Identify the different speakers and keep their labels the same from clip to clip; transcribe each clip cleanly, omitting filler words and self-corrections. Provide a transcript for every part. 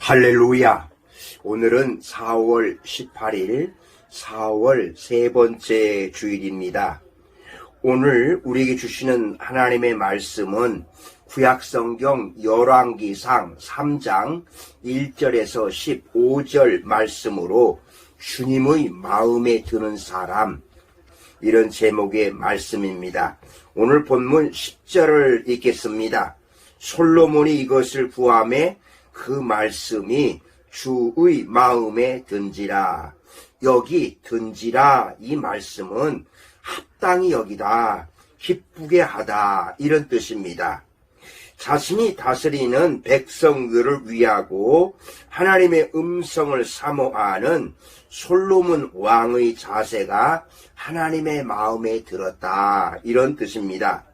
Speaker 1: 할렐루야. 오늘은 4월 18일 4월 세 번째 주일입니다. 오늘 우리에게 주시는 하나님의 말씀은 구약성경 열왕기상 3장 1절에서 15절 말씀으로 주님의 마음에 드는 사람, 이런 제목의 말씀입니다. 오늘 본문 10절을 읽겠습니다. 솔로몬이 이것을 구하매 그 말씀이 주의 마음에 든지라. 여기 든지라, 이 말씀은 합당히 여기다, 기쁘게 하다, 이런 뜻입니다. 자신이 다스리는 백성들을 위하고 하나님의 음성을 사모하는 솔로몬 왕의 자세가 하나님의 마음에 들었다, 이런 뜻입니다.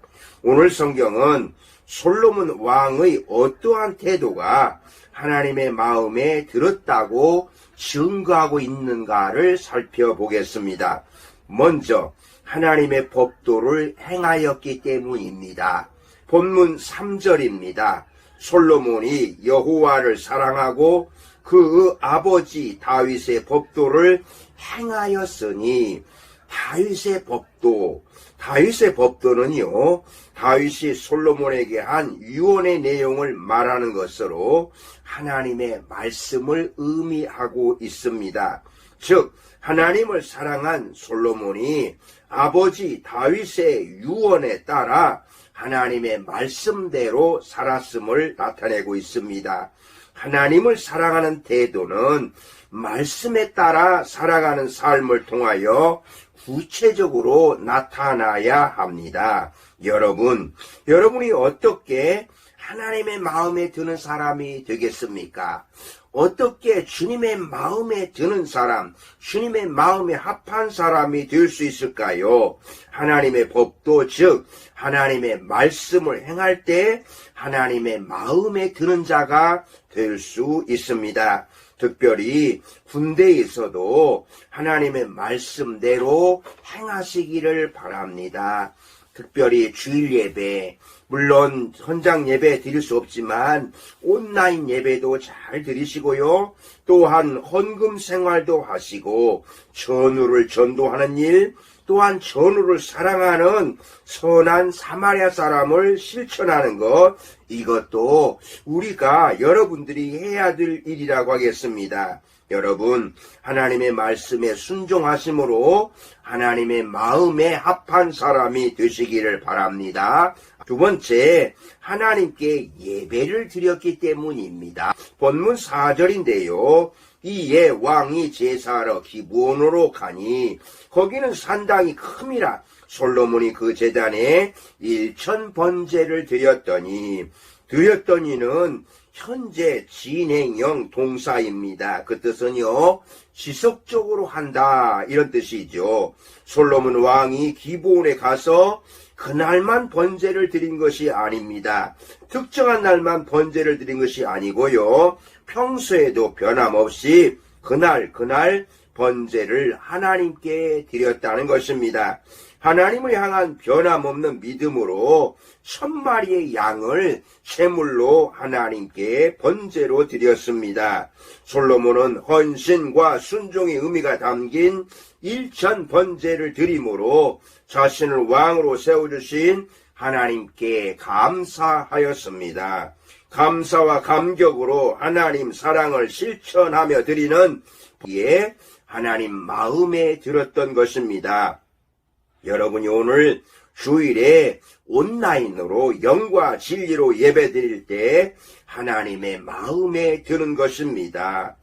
Speaker 1: 오늘 성경은 솔로몬 왕의 어떠한 태도가 하나님의 마음에 들었다고 증거하고 있는가를 살펴보겠습니다. 먼저 하나님의 법도를 행하였기 때문입니다. 본문 3절입니다. 솔로몬이 여호와를 사랑하고 그 아버지 다윗의 법도를 행하였으니, 다윗의 법도는요, 다윗이 솔로몬에게 한 유언의 내용을 말하는 것으로 하나님의 말씀을 의미하고 있습니다. 즉, 하나님을 사랑한 솔로몬이 아버지 다윗의 유언에 따라 하나님의 말씀대로 살았음을 나타내고 있습니다. 하나님을 사랑하는 태도는 말씀에 따라 살아가는 삶을 통하여 구체적으로 나타나야 합니다. 여러분이 어떻게 하나님의 마음에 드는 사람이 되겠습니까? 어떻게 주님의 마음에 드는 사람, 주님의 마음에 합한 사람이 될 수 있을까요? 하나님의 법도, 즉 하나님의 말씀을 행할 때 하나님의 마음에 드는 자가 될 수 있습니다. 특별히 군대에서도 하나님의 말씀대로 행하시기를 바랍니다. 특별히 주일 예배, 물론 현장 예배 드릴 수 없지만 온라인 예배도 잘 드리시고요. 또한 헌금 생활도 하시고 전우를 전도하는 일, 또한 전우를 사랑하는 선한 사마리아 사람을 실천하는 것, 이것도 우리가 여러분들이 해야 될 일이라고 하겠습니다. 여러분, 하나님의 말씀에 순종하심으로 하나님의 마음에 합한 사람이 되시기를 바랍니다. 두 번째, 하나님께 예배를 드렸기 때문입니다. 본문 4절인데요. 이에 왕이 제사하러 기브온으로 가니 거기는 산당이 큼이라. 솔로몬이 그 제단에 1000번제를 드렸더니는 현재 진행형 동사입니다. 그 뜻은요, 지속적으로 한다, 이런 뜻이죠. 솔로몬 왕이 기브온에 가서 그날만 번제를 드린 것이 아닙니다. 특정한 날만 번제를 드린 것이 아니고요, 평소에도 변함없이 그날 번제를 하나님께 드렸다는 것입니다. 하나님을 향한 변함없는 믿음으로 1000마리의 양을 제물로 하나님께 번제로 드렸습니다. 솔로몬은 헌신과 순종의 의미가 담긴 1000 번제를 드림으로 자신을 왕으로 세워주신 하나님께 감사하였습니다. 감사와 감격으로 하나님 사랑을 실천하며 드리는 이에 하나님 마음에 들었던 것입니다. 여러분이 오늘 주일에 온라인으로 영과 진리로 예배 드릴 때 하나님의 마음에 드는 것입니다.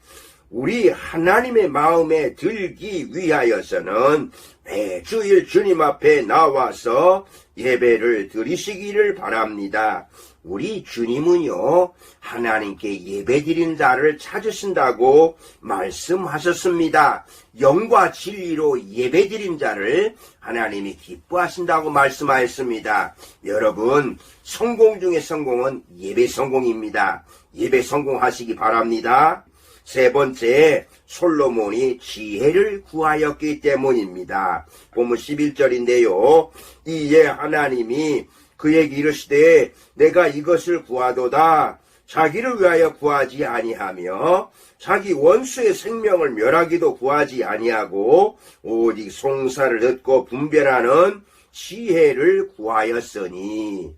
Speaker 1: 우리 하나님의 마음에 들기 위하여서는 매주일 주님 앞에 나와서 예배를 드리시기를 바랍니다. 우리 주님은요, 하나님께 예배드리는 자를 찾으신다고 말씀하셨습니다. 영과 진리로 예배드린 자를 하나님이 기뻐하신다고 말씀하였습니다. 여러분, 성공 중의 성공은 예배 성공입니다. 예배 성공하시기 바랍니다. 세 번째, 솔로몬이 지혜를 구하였기 때문입니다. 본문 11절인데요. 이에 하나님이 그에게 이르시되 내가 이것을 구하도다. 자기를 위하여 구하지 아니하며 자기 원수의 생명을 멸하기도 구하지 아니하고 오직 송사를 듣고 분별하는 지혜를 구하였으니.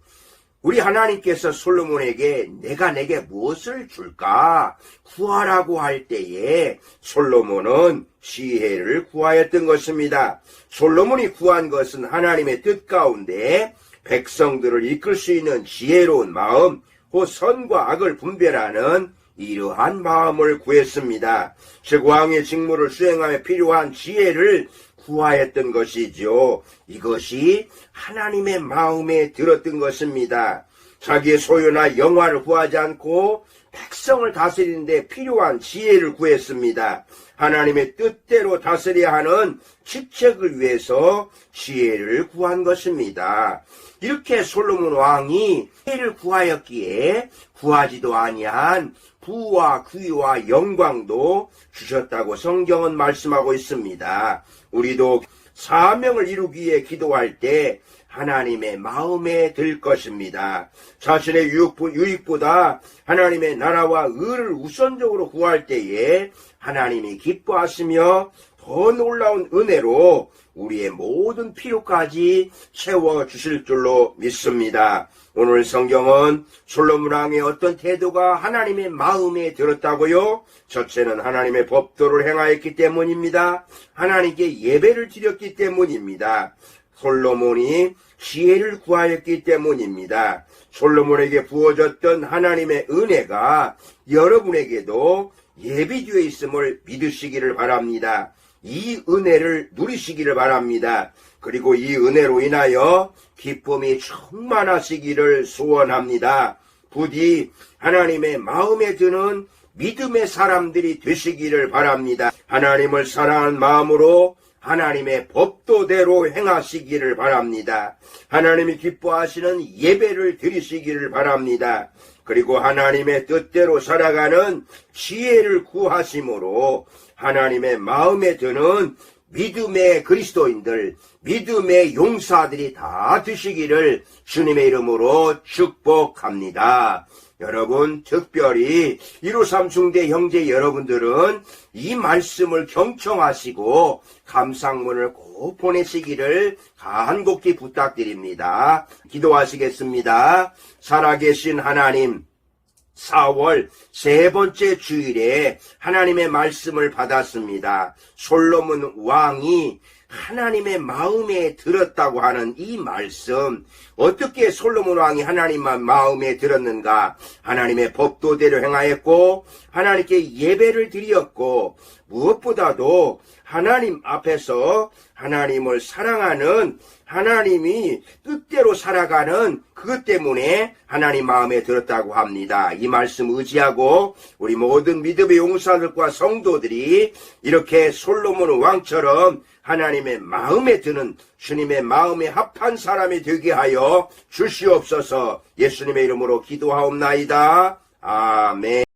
Speaker 1: 우리 하나님께서 솔로몬에게 내가 내게 무엇을 줄까 구하라고 할 때에 솔로몬은 지혜를 구하였던 것입니다. 솔로몬이 구한 것은 하나님의 뜻 가운데 백성들을 이끌 수 있는 지혜로운 마음, 곧 선과 악을 분별하는 이러한 마음을 구했습니다. 즉 왕의 직무를 수행하며 필요한 지혜를 구하였던 것이죠. 이것이 하나님의 마음에 들었던 것입니다. 자기의 소유나 영화를 구하지 않고 백성을 다스리는 데 필요한 지혜를 구했습니다. 하나님의 뜻대로 다스려야 하는 직책을 위해서 지혜를 구한 것입니다. 이렇게 솔로몬 왕이 지혜를 구하였기에 구하지도 아니한 부와 귀와 영광도 주셨다고 성경은 말씀하고 있습니다. 우리도 사명을 이루기 위해 기도할 때 하나님의 마음에 들 것입니다. 자신의 유익보다 하나님의 나라와 의를 우선적으로 구할 때에 하나님이 기뻐하시며 더 놀라운 은혜로 우리의 모든 필요까지 채워주실 줄로 믿습니다. 오늘 성경은 솔로몬 왕의 어떤 태도가 하나님의 마음에 들었다고요? 첫째는 하나님의 법도를 행하였기 때문입니다. 하나님께 예배를 드렸기 때문입니다. 솔로몬이 지혜를 구하였기 때문입니다. 솔로몬에게 부어졌던 하나님의 은혜가 여러분에게도 예비되어 있음을 믿으시기를 바랍니다. 이 은혜를 누리시기를 바랍니다. 그리고 이 은혜로 인하여 기쁨이 충만하시기를 소원합니다. 부디 하나님의 마음에 드는 믿음의 사람들이 되시기를 바랍니다. 하나님을 사랑하는 마음으로 하나님의 법도대로 행하시기를 바랍니다. 하나님이 기뻐하시는 예배를 드리시기를 바랍니다. 그리고 하나님의 뜻대로 살아가는 지혜를 구하심으로 하나님의 마음에 드는 믿음의 그리스도인들, 믿음의 용사들이 다 되시기를 주님의 이름으로 축복합니다. 여러분, 특별히 153중대 형제 여러분들은 이 말씀을 경청하시고 감상문을 꼭 보내시기를 간곡히 부탁드립니다. 기도하시겠습니다. 살아계신 하나님, 4월 세 번째 주일에 하나님의 말씀을 받았습니다. 솔로몬 왕이 하나님의 마음에 들었다고 하는 이 말씀, 어떻게 솔로몬 왕이 하나님의 마음에 들었는가? 하나님의 법도대로 행하였고 하나님께 예배를 드렸고 무엇보다도 하나님 앞에서 하나님을 사랑하는 하나님이 뜻대로 살아가는 그것 때문에 하나님 마음에 들었다고 합니다. 이 말씀 의지하고 우리 모든 믿음의 용사들과 성도들이 이렇게 솔로몬 왕처럼 하나님의 마음에 드는 주님의 마음에 합한 사람이 되게 하여 주시옵소서. 예수님의 이름으로 기도하옵나이다. 아멘.